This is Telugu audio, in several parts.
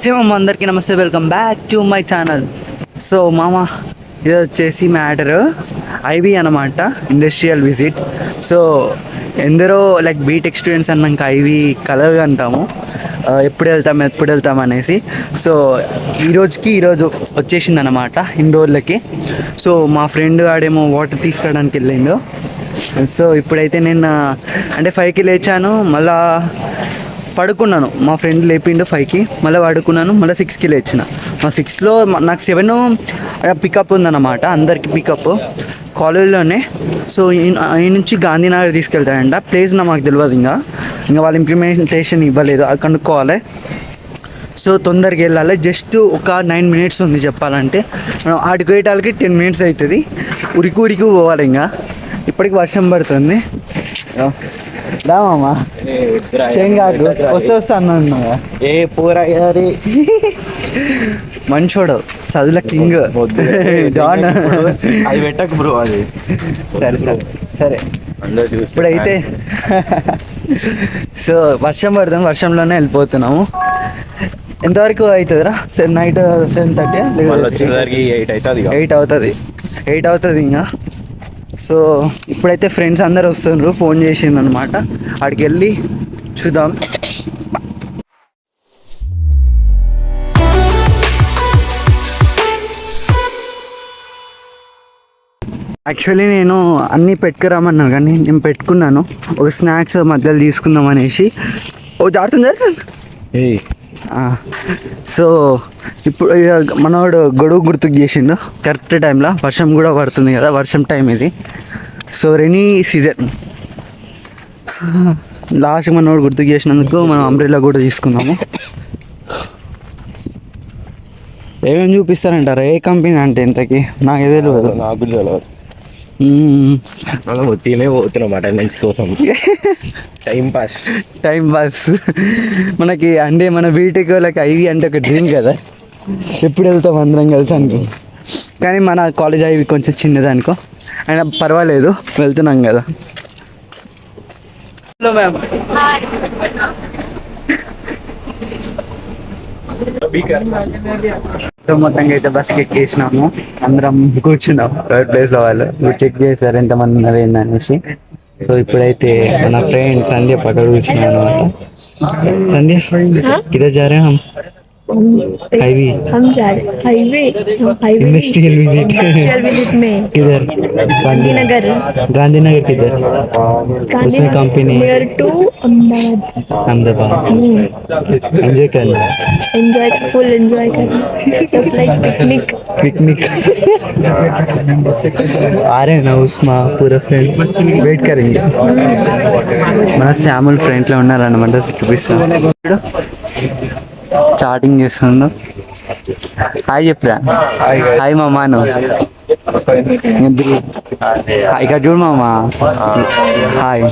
హే మామ, అందరికీ నమస్తే, welcome back to my channel. So మామ, ఇది వచ్చేసి మ్యాటరు ఐవి అనమాట, ఇండస్ట్రియల్ విజిట్. సో ఎందరో లైక్ బీటెక్ స్టూడెంట్స్ అన్నాక ఐవి కలర్ అంటాము, ఎప్పుడు వెళ్తాం అనేసి. సో ఈరోజు వచ్చేసింది అనమాట ఇండోర్లకి. సో మా ఫ్రెండ్ ఆడేమో వాటర్ తీసుకురావడానికి వెళ్ళిండు. సో ఇప్పుడైతే నేను అంటే 5కి లేచాను, మళ్ళా పడుకున్నాను. మా ఫ్రెండ్ లేపిండు 5కి, మళ్ళీ పడుకున్నాను, మళ్ళీ 6కి లేచిన. మా 6లో నాకు 7 పికప్ ఉందన్నమాట, అందరికి పికప్ కాలేజ్లోనే. సో ఈ నుంచి గాంధీనగర్ తీసుకెళ్తాడంట. ప్లేస్ మాకు తెలియదు, ఇంకా వాళ్ళు ఇంప్లిమెంటేషన్ ఇవ్వలేదు, అది కనుక్కోవాలి. సో తొందరగా వెళ్ళాలి. జస్ట్ ఒక 9 మినిట్స్ ఉంది చెప్పాలంటే. మనం ఆడికి పోయేటాలకి 10 మినిట్స్ అవుతుంది. ఉరికి పోవాలి. ఇంకా ఇప్పటికి వర్షం పడుతుంది. రామా చెంగాకు వస్తే అన్నా ఏ పూరా గారి మంచోడు, చదువుల కింగ్ డాన్. అది పెట్టకు బ్రో, అది సరే ఇప్పుడైతే సో వర్షం పడుతుంది, వర్షంలోనే వెళ్ళిపోతున్నాము. ఎంతవరకు అవుతుందిరా? నైట్ 7:30, 8 అవుతుంది ఇంకా. సో ఇప్పుడైతే ఫ్రెండ్స్ అందరు వస్తున్నారు, ఫోన్ చేసిండు అనమాట, అక్కడికి వెళ్ళి చూద్దాం. యాక్చువల్లీ నేను అన్నీ పెట్టుకురామన్నాను, కానీ నేను పెట్టుకున్నాను. ఒక స్నాక్స్ మధ్యలో తీసుకుందాం అనేసి. జారుతుంది. సో ఇప్పుడు మనవాడు గొడుగు గుర్తుకు చేసిండు కరెక్ట్ టైంలో. వర్షం కూడా పడుతుంది కదా, వర్షం టైం ఇది. సో రెనీ సీజన్ లాస్ట్ మనవాడు గుర్తుకు చేసినందుకు మనం అంబ్రెల్లా కూడా తీసుకున్నాము. ఏమేమి చూపిస్తారంటారా? ఏ కంపెనీ అంటే ఇంతకీ నాకు తెలియదు. తినే పోతున్నాం అటెండెన్స్ కోసం, టైం పాస్. మనకి అంటే మన బీటెక్ వాళ్ళకి ఐవి అంటే ఒక డ్రీమ్ కదా, ఎప్పుడు వెళ్తాం అందరం కలిసి అనుకో. కానీ మన కాలేజ్ ఐవి కొంచెం చిన్నది అనుకో, అయినా పర్వాలేదు, వెళ్తున్నాం కదా. Hello ma'am. సో మొత్తంగా అయితే బస్కి ఎక్కేసినాము, అందరం కూర్చున్నాం థర్డ్ ప్లేస్లో. వాళ్ళు చెక్ చేశారు ఎంతమంది ఉన్నారు ఏందనేసి. సో ఇప్పుడైతే మన ఫ్రెండ్ సంధ్య పక్కన కూర్చున్నాం అనమాట. సంధ్య కిధర్ जा रहे हैं हम? हाईवे हम जा रहे हाईवे इंडस्ट्रियल विजिट में किधर? गांधीनगर किधर? उसमें company near to Ahmedabad. Enjoy करना, फुल एंजॉय करना, जस्ट लाइक पिकनिक. आ रहे हैं ना उसमें पूरा फ्रेंड्स वेट करेंगे. మన శ్యాముల్ ఫ్రెండ్లో ఉన్నారనమాట, చూపిస్తాను. చాటింగ్ చేస్తుండు. హాయ్ చెప్పురా. హాయ్ మామాను. ఇక్కడ చూడు మామా. హాయ్.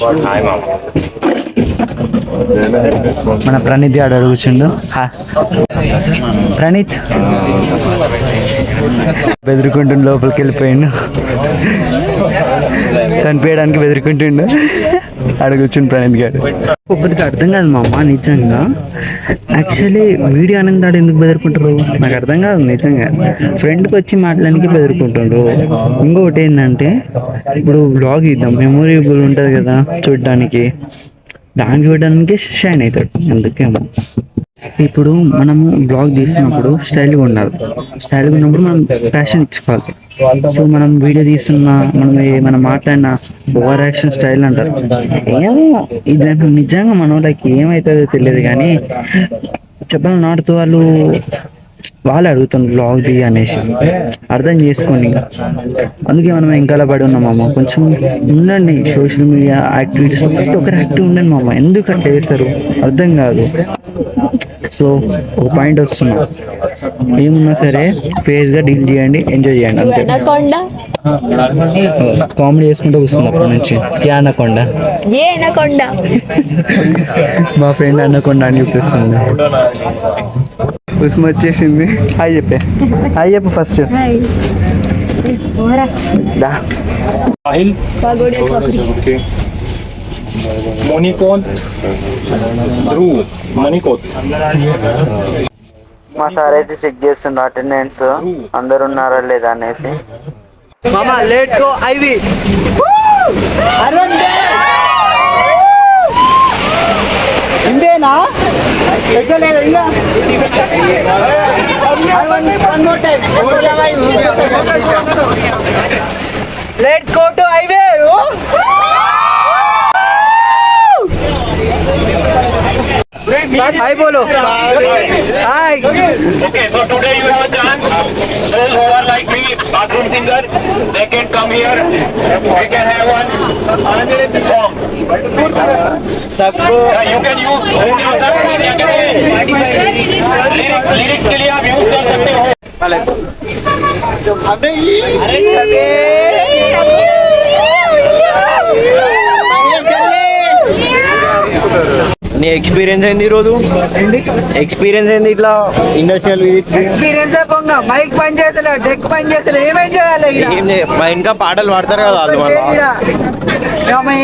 మన ప్రణీత్ గారు అడుగుచుండు. ప్రణీత్ బెదిరుకుంటుండు, లోపలికి వెళ్ళిపోయిండు, కనిపించడానికి బెదిరుకుంటుండు. అడుగుచుండు ప్రణీత్ గారు. ఒక్కరికి అర్థం కాదు మా అమ్మ, నిజంగా. యాక్చువల్లీ వీడియో అనేది ఎందుకు బెదురుకుంటారు నాకు అర్థం కాదు నిజంగా. ఫ్రెండ్కి వచ్చి మాట్లాడానికి బెదురుకుంటారు. ఇంకొకటి ఏంటంటే, ఇప్పుడు వ్లాగ్ ఇద్దాం, మెమొరబుల్ ఉంటుంది కదా చూడడానికి, దాన్ని చూడడానికి షైన్ అవుతాడు. అందుకేమో ఇప్పుడు మనము బ్లాగ్ తీస్తున్నప్పుడు స్టైల్గా ఉండాలి. స్టైల్గా ఉన్నప్పుడు మనం ప్యాషన్ ఇచ్చుకోవాలి. సో మనం వీడియో తీస్తున్నా, మనం మాట్లాడిన ఓవర్ యాక్షన్ స్టైల్ అంటారు. ఏమో ఇది నిజంగా మన వాళ్ళకి ఏమవుతుందో తెలియదు, కానీ చెప్పాలి నాటుతూ వాళ్ళు అడుగుతాను బ్లాగ్ ది అనేసి. అర్థం చేసుకోండి. అందుకే మనం వెంకాల పడి ఉన్నాం మామ. కొంచెం ఉండండి, సోషల్ మీడియా యాక్టివిటీస్ ప్రతి ఒక్కరు యాక్టివ్ ఉండండి మామ. ఎందుకు అట్లా చేస్తారు అర్థం కాదు. సో ఒక పాయింట్ వస్తున్నాం, ఏమున్నా సరే ఫేస్గా డీల్ చేయండి, ఎంజాయ్ చేయండి అంతే. కామెడీ చేసుకుంటూ వస్తుంది అప్పటి నుంచి. అనకొండ మా ఫ్రెండ్ అనకొండ అని చూపిస్తుంది. ఉస్మ వచ్చేసింది. హాయ్ చెప్పే. హాయ్ చెప్పు ఫస్ట్. Monikot, Drew, Manikot. మా సార్ అయితే చెక్ చేస్తుండ అటెండెన్స్ అందరు ఉన్నారా లేదా అనేసి. మామా లెట్స్ గో ఐవి. ఇందేనా ఎక్కలేదు ఇంకా. Let's go to highway. Hi bolo. Hi. Okay, so today you have a chance. Those who are like me, bathroom singer, they can come here. We can have one song. सबको You can use lyrics के लिए आप यूज कर सकते हो. నీ ఎక్స్పీరియన్స్ ఏంది ఈరోజు? ఎక్స్పీరియన్స్ ఏంది ఇట్లా ఇండస్ట్రియల్ ఎక్స్పీరియన్స్ పొంగ మైక్ పని చేస్తలే, డెక్ పని చేస్తలే, ఏమేం చేయాలి ఏం ఇంకా పాటలు పాడతారు కదా వాళ్ళు మళ్ళీ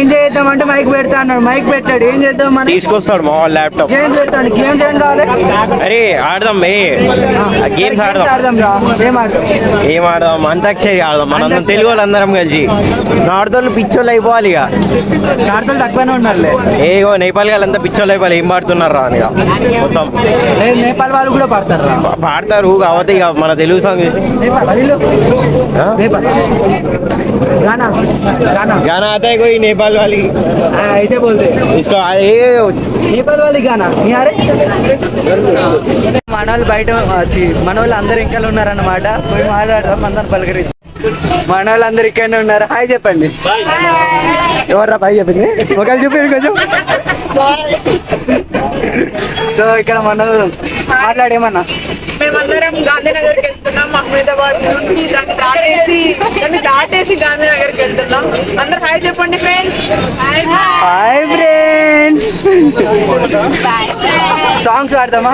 ఏం చేద్దాం అంటే మైక్ పెడతా అన్నాడు, మైక్ పెట్టాడు, ఏం చేద్దాం మనం తీసుకొస్తాడు మా వాళ్ళు ల్యాప్టాప్. గేమ్ చేస్తాడు, గేమ్ చేయడం కావాలి. అరే ఆడదాం గేమ్స్ ఆడదాం. ఏం ఆడదాం? అంతాక్షరి ఆడదాం మనందరం తెలుగు వాళ్ళు అందరం కలిసి. నార్తోళ్ళు పిచ్చోళ్ళు అయిపోవాలి ఇక. నార్తోళ్ళు తక్కువనే ఉన్నారు. ఏగో నేపాల్ వాళ్ళంతా పిచ్చోళ్ళు అయిపోవాలి. ఏం పాడుతున్నారు రా అని మొత్తం. నేపాల్ వాళ్ళు కూడా పాడతారు పాడతారు కాబట్టి ఇక మన తెలుగు సాంగ్ गाना आता है कोई नेपाल वाली అయితే बोलते इसको నేపాల్ వాళ్ళ గానా మన వాళ్ళు బయట మన వాళ్ళు అందరు ఇంకా ఉన్నారన్నమాట. పోయి మాట్లాడదాం, అందరు పలకరించి. మన వాళ్ళు అందరు ఇక్కడనే ఉన్నారు. హాయ్ చెప్పండి. ఎవర్రా బాయ్ చెప్పింది? ఒకళ్ళు చూపి కొంచెం. సో ఇక్కడ మన మాట్లాడేమన్నా మేమందరం గాంధీనగర్కి వెళ్తున్నాం. మహమూదాబాద్ నుండి దాన్ని దాటేసి గాంధీనగర్కి వెళ్తున్నాం. అందరు హాయ్ చెప్పండి ఫ్రెండ్స్. Hi friends. సాంగ్స్ ఆడదామా?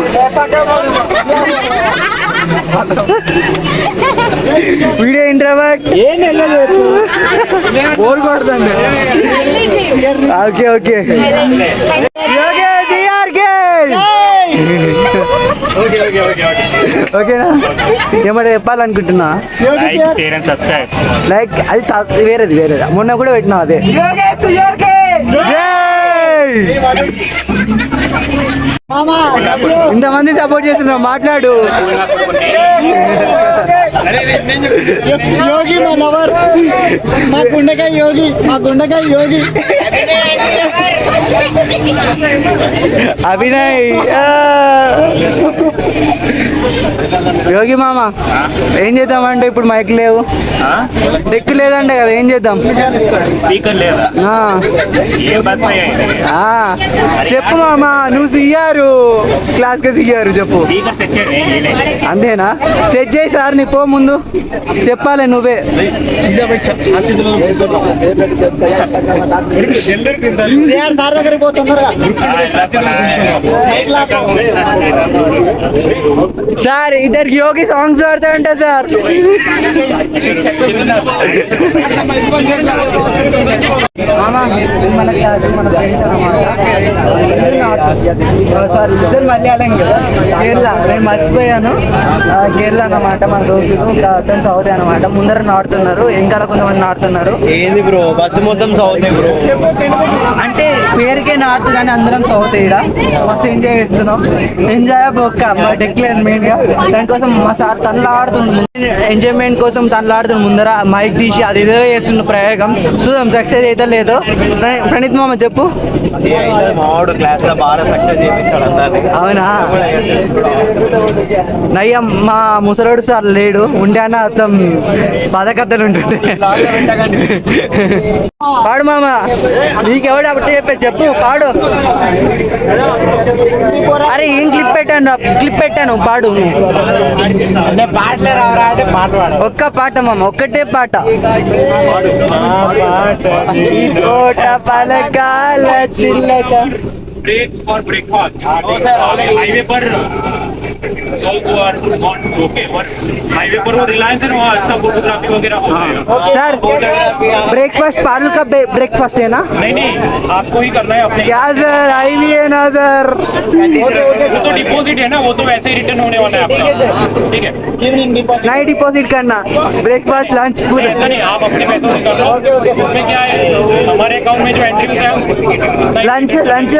వీడియో ఇంట్రోవర్ట్ ఏం వెళ్ళలేదు, బోర్ కొడుతుంది. ఓకే ఓకే ఓకేనా? ఏమంటే చెప్పాలనుకుంటున్నా, లైక్ అది వేరేది మొన్న కూడా పెట్టినా అదే. ఇంతమంది సపోర్ట్ చేస్తున్నా, మాట్లాడు. యోగి మా లవర్, మా గుండెకాయ యోగి, మా గుండెకాయ యోగి. అభినయ్ యోగి మామ ఏం చేద్దామంటే ఇప్పుడు మైక్ లేవు, డెక్ లేదంటే కదా, ఏం చేద్దాం? చెప్పు మామ, నువ్వు సియ్యారు క్లాస్ గా సియ్యారు, చెప్పు. అంతేనా? సెట్ చేయి సార్, నీ పో ముందు చెప్పాలి నువ్వే. సార్ దగ్గరికి పోతున్నారు సార్. ఇద్దరికి యోగి సాంగ్స్ పాడుతూ ఉంటారు సార్. మన క్లాస్ మన ఫ్రెండ్స్ అన్నమాట. సార్ ఇద్దరు మలయాళం కదా, కేరళ. నేను మర్చిపోయాను, కేరళ అన్నమాట మన దోస్తులు. అతను సౌత్ అన్నమాట. ముందర నాడుతున్నారు, వెనకాల కొంతమంది నాడుతున్నారు. ఏంది బ్రో బస్సు మొత్తం సౌత్ బ్రో? అంటే పేరుకే నార్త్ కానీ అందరం సౌత్. ఇక్కడ మస్తు ఎంజాయ్ చేస్తున్నాం. ఎంజాయ్ బొక్క మా డెక్లేదు మెయిన్ గా. దానికోసం మా సార్ తనలాడుతుండు, ఎంజాయ్మెంట్ కోసం తనలాడుతుండు. ముందర మైక్ తీసి అది ఏదో చేస్తుండు ప్రయోగం. చూద్దాం సక్సెస్ అయితే లేదో. ప్రణీత్ మామ చెప్పు. మావాడు క్లాస్ లో బాగా సక్సెస్ చేపిస్తాడు అందరినీ. అవునా? నయ్యం మా ముసలోడు సార్ లేడు, ఉండే అన్న మొత్తం పదకథలు ఉంటుండే. పాడు మామ, నీకెవడు అప్పుడు చెప్పు పాడు. అరే ఏం క్లిప్ పెట్టాను పాడు. ఒక్క పాట మామ, ఒక్కటే పాట. కోట పలకాల చిల్లక ब्रेक फॉर ब्रेकफास्ट हाईवे पर लोग are want okay but highway पर वो रिलायंस है ना, वहाँ अच्छा फोटोग्राफी वगैरह हो जाएगा। सर ब्रेकफास्ट पारुल का ब्रेकफास्ट है ना? नहीं आपको ही करना है अपने। क्या सर आई भी है ना सर? वो तो डिपॉजिट है ना, वो तो वैसे ही रिटर्न होने वाला है आपका, ठीक है। नहीं डिपॉजिट करना, ब्रेकफास्ट लंच पूरा। ऐसा नहीं, आप अपने पैसों से कर लो। उसमें क्या है, हमारे अकाउंट में जो एंट्री होता है लंच लंच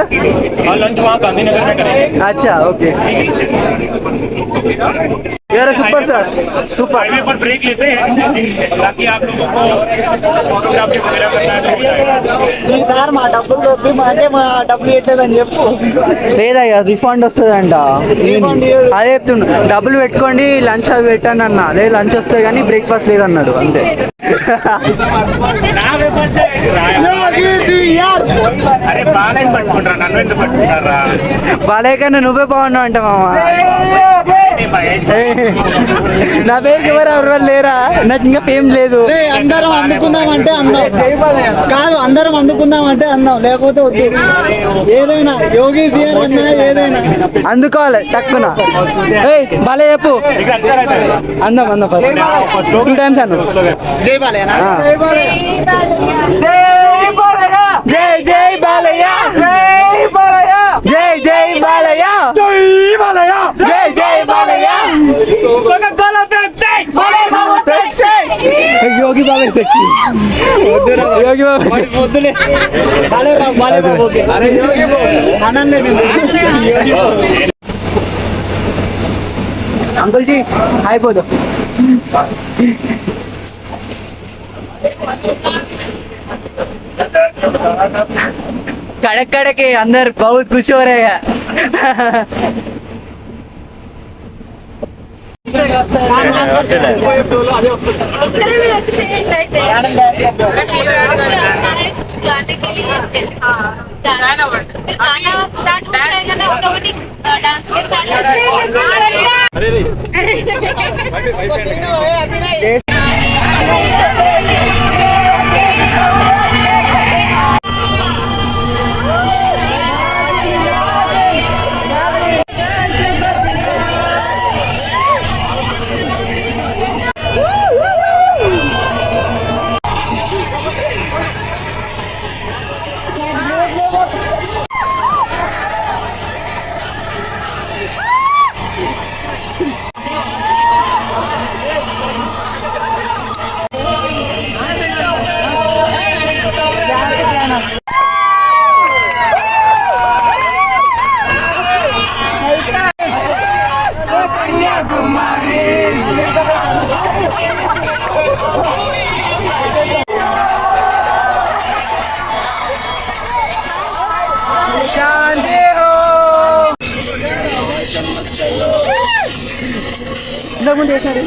हाँ, लंच वहाँ गांधीनगर में करेंगे। अच्छा ओके। यार सुपर सर सुपर। हाईवे पर ब्रेक लेते हैं ताकि आप लोगों को फोटोग्राफी वगैरह करना है। సార్ మా డబ్బులు మాకే మా డబ్బులు ఇవ్వలేదని చెప్పు. లేదయ్యా రిఫండ్ వస్తుందంట. అదే చెప్తుండు, డబ్బులు పెట్టుకోండి లంచ్ అవి పెట్టండి అన్న. అదే లంచ్ వస్తుంది కానీ బ్రేక్ఫాస్ట్ లేదన్నాడు అంతే. అరే బాగా పట్టుకుంటారా, నన్ను ఎందుకు పట్టుకుంటారా? బాలయ్య కన్నా నువ్వే బాగున్నావు అంట మామ. నా పేరుకి ఎవరు లేరా, నాకు ఇంకా ఫేమ్ లేదు. అందరం అందుకుందామంటే అందాం కాదు, అందరం అందుకుందామంటే అందాం, లేకపోతే వద్దు. ఏదైనా యోగి సీఆర్ అన్నా ఏదైనా అందుకోవాలి టక్కున. బాలయ్య చెప్పు అందం అందం ఫస్ట్ 2 times అన్న. జై బాలయ్య జై జై బాలయ్య జై జై బాలయ్య జై జై బాలయ్య యోగి బాబాయ్ సెక్సీ. యోగి బాబాయ్ వద్దులే బాలయ్య బాబు బాలయ్య బాబు ఓకే. అరే యోగి బాబు అనలే అంకుల్ జీ హాయ్ పోదు. कड़क कड़क है अंदर, बहुत खुश हो रहे हैं. शांति हो ముందు వేసారు.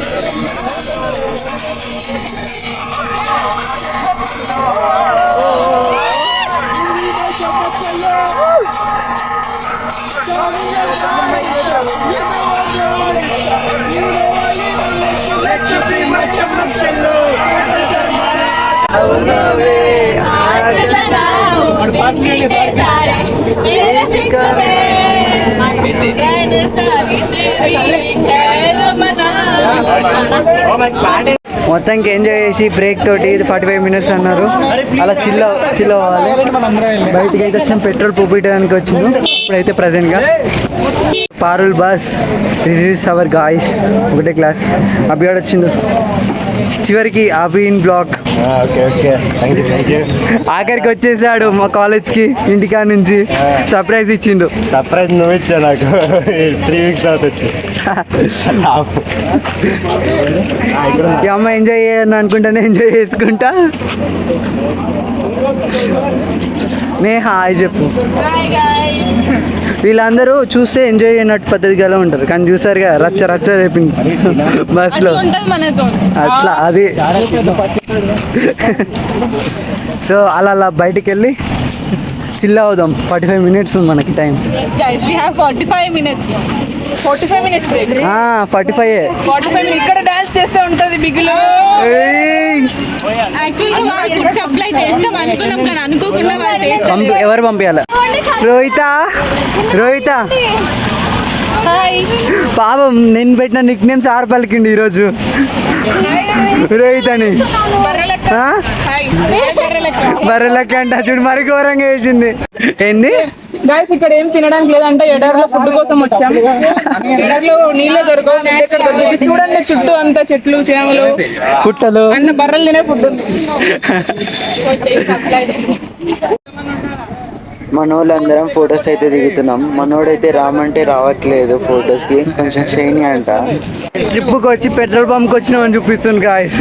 మొత్తానికి ఎంజాయ్ చేసి బ్రేక్ తోటి 45 minutes అన్నారు. అలా చిల్ అవ్వాలి. బయటికి అయితే వచ్చిన పెట్రోల్ పోపించడానికి వచ్చింది. ఇప్పుడైతే ప్రజెంట్గా Parul bus, this is our guys, ఒకటే క్లాస్. అభిగాడు వచ్చిండు చివరికి, అభిన్ బ్లాక్ ఆఖరికి వచ్చేసాడు మా కాలేజ్కి ఇంటికా నుంచి. సర్ప్రైజ్ ఇచ్చిండు. సర్ప్రైజ్ నువ్వు ఇచ్చా నాకు 3 weeks తర్వాత వచ్చి. ఈ అమ్మ ఎంజాయ్ చేయని అనుకుంటానే ఎంజాయ్ చేసుకుంటా. హాయ్ చెప్పు. వీళ్ళందరూ చూస్తే ఎంజాయ్ చేయనట్టు పద్ధతిగా ఉంటారు, కానీ చూసారుగా రచ్చ రచ్చ చెప్పింది బస్లో. అట్లా అది. సో అలా బయటికి వెళ్ళి చిల్ అవుదాం. 45 minutes ఉంది మనకి టైం. 45 minutes. 45 minutes break. 45 ఇక్కడ డాన్స్ చేస్తే ఉంటది బిగులు. యాక్చువల్లీ అప్లై చేస్తాం అనుకున్నాం కానీ అనుకోకుండా వాళ్ళు చేస్తారు. ఎవరు పంపించాలి? రోహిత పాపం నేను పెట్టిన నిక్ నేమ్ సార్ పలికిండి ఈరోజు రోహిత్ అని. బర్రెలకి అంట చూడు మరి ఘోరంగా వేసింది. ఏంది గైస్ ఇక్కడ ఏం తినడానికి లేదంటే ఎడారిలో ఫుడ్ కోసం వచ్చాం. ఎడారిలో నీళ్ళే దొరకవు, చూడండి చుట్టూ అంతా చెట్లు చేమలు పుట్టలు అన్న బర్రెలు తినే ఫుడ్ ఉంది. మనోళ్ళందరం ఫొటోస్ అయితే దిగుతున్నాం. మనోడైతే రామంటే రావట్లేదు ఫొటోస్ కి, కొంచెం షైనీ అంట. ట్రిప్కి వచ్చి పెట్రోల్ పంప్కి వచ్చినామని చూపిస్తుంది guys.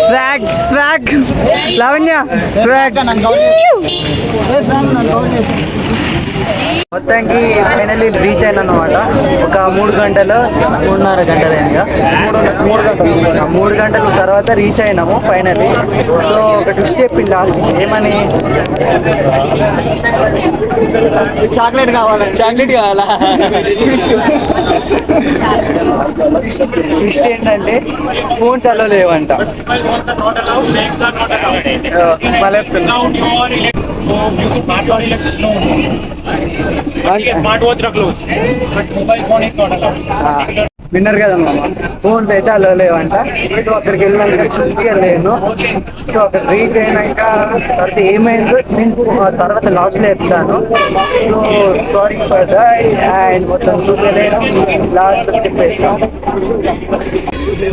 Swag swag Lavanya swag. మొత్తానికి ఫైనల్లీ రీచ్ అయినా అనమాట. ఒక 3 గంటలు 3.5 గంటలు అయిందిగా, 3 గంటల తర్వాత రీచ్ అయినాము ఫైనల్లీ. సో ఒక ట్విస్ట్ చెప్పింది లాస్ట్ ఏమని, చాక్లెట్ కావాలా ట్విస్ట్ ఏంటంటే ఫోన్స్ అలో లేవంట. स्मार्ट वॉच रख लो, mobile phone is not allowed. విన్నారు కదా మామ, ఫోన్స్ అయితే అలో లేవంట. సో అక్కడికి వెళ్ళినాక చూపించలేను. సో అక్కడ రీచ్ అయినాక తర్వాత ఏమైందో నేను తర్వాత లాస్ట్లో చెప్తాను. So sorry for that. And మొత్తం చూపించలేను, లాస్ట్ చెప్పేస్తాం.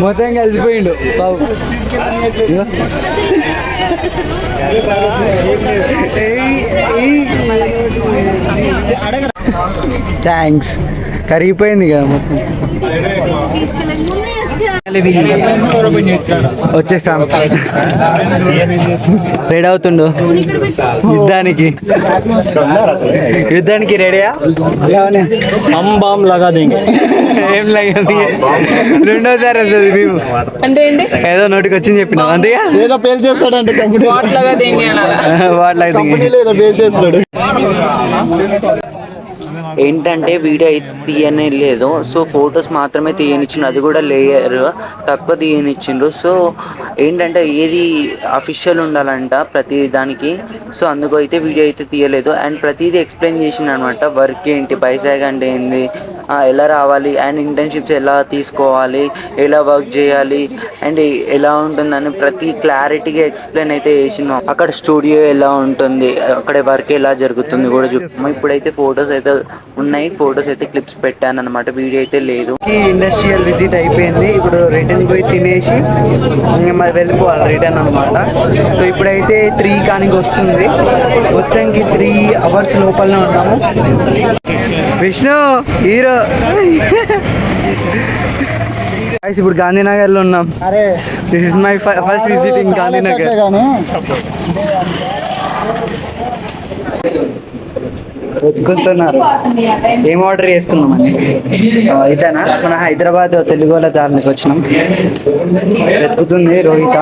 మొత్తం కలిసిపోయిండు బాబు. థ్యాంక్స్. కరిగిపోయింది కదా మొత్తం. వచ్చేసాం, రెడీ అవుతుండు యుద్ధానికి. రెడీయా? ఏం లాగా రెండోసారి వస్తుంది మేము. అంటే ఏంటి ఏదో నోటికి వచ్చింది చెప్పినాం అంతేగా. ఏదో పేరు చేస్తాడంటే వాటిలాగా దేంగి అనాలా? వాటిలాగా పేరు చేస్తాడు. ఏంటంటే వీడియో అయితే తీయనే లేదు. సో ఫొటోస్ మాత్రమే తీయనిచ్చిండు, అది కూడా లేయర్ తక్కువ తీయనిచ్చిండు. సో ఏంటంటే ఏది అఫీషియల్ ఉండాలంట ప్రతి దానికి. సో అందుకు అయితే వీడియో అయితే తీయలేదు. అండ్ ప్రతిదీ ఎక్స్ప్లెయిన్ చేసిండు అనమాట. వర్క్ ఏంటి, బైసాగ్ అంటే ఏంది, ఎలా రావాలి, అండ్ ఇంటర్న్షిప్స్ ఎలా తీసుకోవాలి, ఎలా వర్క్ చేయాలి, అండ్ ఎలా ఉంటుందని ప్రతి క్లారిటీగా ఎక్స్ప్లెయిన్ అయితే చేసినాం. అక్కడ స్టూడియో ఎలా ఉంటుంది, అక్కడ వర్క్ ఎలా జరుగుతుంది కూడా చూపిస్తాం. ఇప్పుడైతే ఫొటోస్ అయితే ఉన్నాయి, ఫొటోస్ అయితే క్లిప్స్ పెట్టాను అనమాట, వీడియో అయితే లేదు. ఇండస్ట్రియల్ విజిట్ అయిపోయింది. ఇప్పుడు రిటర్న్ పోయి తినేసి ఇంకా మరి వెళ్ళిపోవాలి రిటర్న్ అనమాట. సో ఇప్పుడైతే 3 కానికి వస్తుంది. మొత్తానికి 3 అవర్స్ లోపలనే ఉన్నాము. విష్ణు హీరో. ఇప్పుడు గాంధీనగర్లో ఉన్నాం. This is my first visit in Gandhinagar. వెతుకుంటున్నారు ఏం ఆర్డర్ చేసుకున్నామని. ఇదేనా మన హైదరాబాద్ తెలుగు వాళ్ళ దారికి వచ్చినాం. వెతుకుతుంది రోహిత.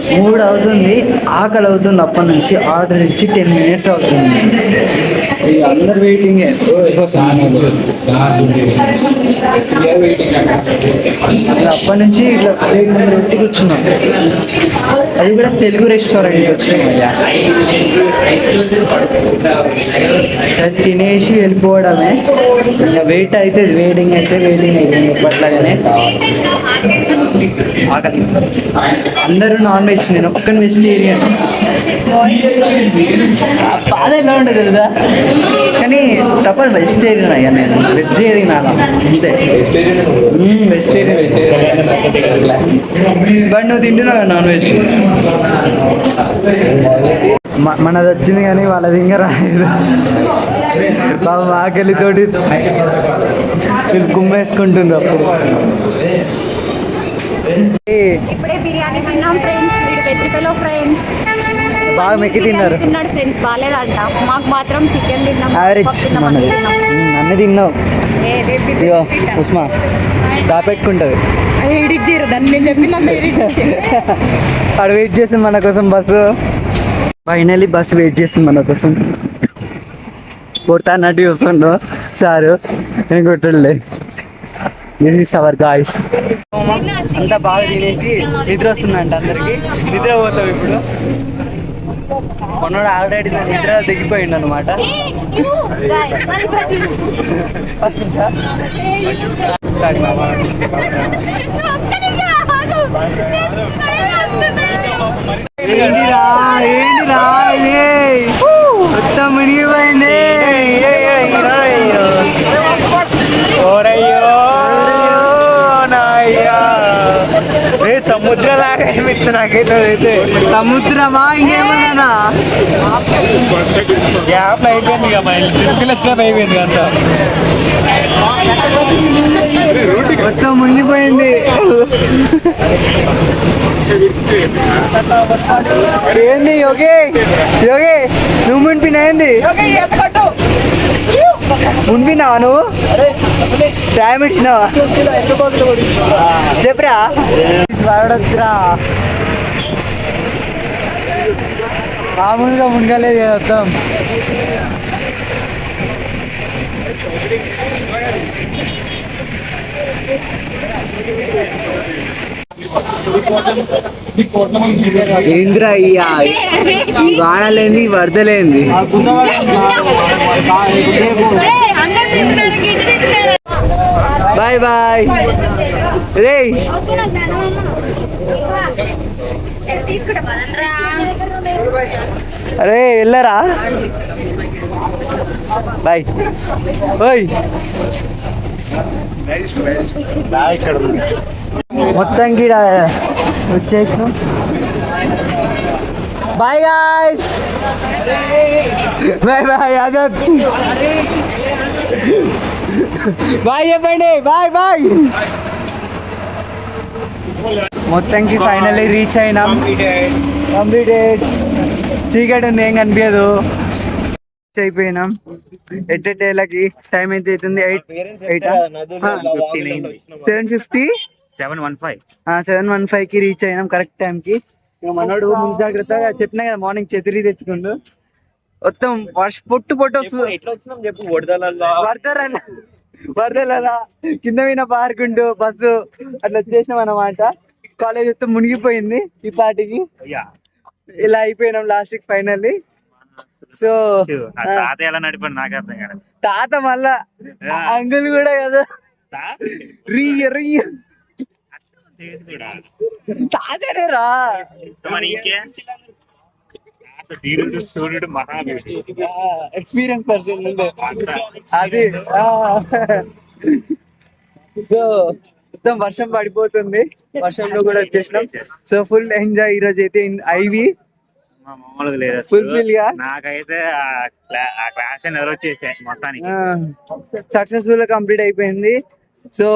3 అవుతుంది, ఆకలి అవుతుంది. అప్పటి నుంచి ఆర్డర్ ఇచ్చి 10 మినిట్స్ అవుతుంది. అందరు వెయిటింగ్. అప్పటి నుంచి ఇట్లా పెట్టి కూర్చున్నాం. అది కూడా తెలుగు రెస్టారెంట్కి వచ్చినాం. సరే తినేసి వెళ్ళిపోవడమే. ఇంకా వెయిట్ అయితే వెయిటింగ్ అవుతుంది ఎప్పట్లాగానే. ఆకలి. అందరూ నాన్ వెజ్, నేను ఒక్కని వెజిటేరియన్. బాధ ఎలా ఉండదు తెలుసా, కానీ తప్పదు వెజిటేరియన్ అయ్యా. నేను వెజ్ ఏది నాలా అంతే. వెజిటేరియన్. బట్ నువ్వు తింటున్నావు నాన్ వెజ్. మనది వచ్చింది కానీ వాళ్ళది ఇంకా రాలేదు. బాబు ఆకలితోటి వీళ్ళు కుమ్మేసుకుంటుంది. అప్పుడు ఇప్పుడే బిర్యానీ తిన్నాం ఫ్రెండ్స్. వీడు వెజ్ ఫెలో ఫ్రెండ్స్ బాగా మెక్కి తిన్నారు. తిన్నాడు ఫ్రెండ్స్, బాగాలేదంట. మాకు మాత్రం చికెన్ తిన్నాం. యావరేజ్ మనది. అన్నీ తిన్నావు. ఇగో ఉస్మా దాపెట్టుకుంటుంది. ఎడిట్ చేయరు దాన్ని, నేను చెప్పినంత ఎడిట్. అక్కడ వెయిట్ చేస్తుంది మన కోసం బస్సు. ఫైనల్లీ బస్సు వెయిట్ చేస్తుంది మన కోసం. కొడతా అన్నట్టు చూస్తుండో సారు, నేను కొట్టలే. This is our guys. అంతా బాగా తినేసి నిద్ర వస్తుందంట అందరికి. నిద్ర పోతాం ఇప్పుడు. కొన్నాడు ఆల్రెడీ నిద్ర దిగిపోయిండు అనమాట. ఫస్ట్ నుంచా ఏంటిరా ఏంటిరా ఇది మొత్తం మునిగిపోయింది. సముద్రం లాగా అనిపిస్తుంది నాకైతే. అయితే సముద్రమా ఇంకేమన్నా గ్యాప్ అయిపోయింది ఇక ట్రిప్కి వచ్చినట్టు అయిపోయింది అంతా. మొత్తం మునిగిపోయింది. ఏంది యోగి యోగి నువ్వు మునిపినా ఏంది మునిపినావా నువ్వు టైం ఇచ్చినావా చెప్పరా వాడొద్దురా మామూలుగా మునగలేదు మొత్తం. ఏంద్రా ఈ వానలేంది వరదలేంది. బాయ్ బాయ్ రే. అరే వెళ్ళరా బాయ్. ఓయ్ మొత్తానికి వచ్చేసినాం. Bye guys bye bye Azad bye చెప్పండి బాయ్ బాయ్. మొత్తానికి ఫైనల్లీ రీచ్ అయినాం. కంప్లీటెడ్. చీకటి ఉంది ఏం కనిపించదు. అయిపోయినాం. ఎట్టేళ్ళకి టైం ఎంత అవుతుంది 7:15కి రీచ్ అయినాం కరెక్ట్ టైంకి. మనోడు ముందు జాగ్రత్తగా చెప్పినా కదా మార్నింగ్ ఛత్రి తెచ్చుకుంటూ మొత్తం పొట్టు వస్తుంది. ఎట్లా వచ్చినాం చెప్పు. వరదల కింద మీద పారుకుంటూ బస్సు అట్లా వచ్చేసినాం అన్నమాట. కాలేజ్ మొత్తం మునిగిపోయింది ఈ పాటికి. ఇలా అయిపోయినాం లాస్ట్ ఫైనల్లీ. సో తాత ఎలా నడిపాడు నాకు అర్థం కాదు. తాత మళ్ళా అంగులు కూడా కదా తాతనే రా. సూర్యుడు మహావీరుడు ఎక్స్పీరియన్స్ పర్సన్ అది. సో మొత్తం వర్షం పడిపోతుంది. వర్షంలో కూడా వచ్చేసినాం. సో ఫుల్ ఎంజాయ్ ఈ రోజు అయితే ఐవి మామూలుగా లేదు. ఫుల్ఫిల్ గా నాకైతే ఆ క్లాస్ వచ్చేసాయి మొత్తానికి. సక్సెస్ఫుల్ గా కంప్లీట్ అయిపోయింది. సో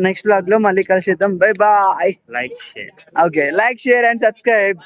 నెక్స్ట్ బ్లాగ్ లో మళ్ళీ కలిసిద్దాం. Bye bye. Like share. Okay like share and subscribe.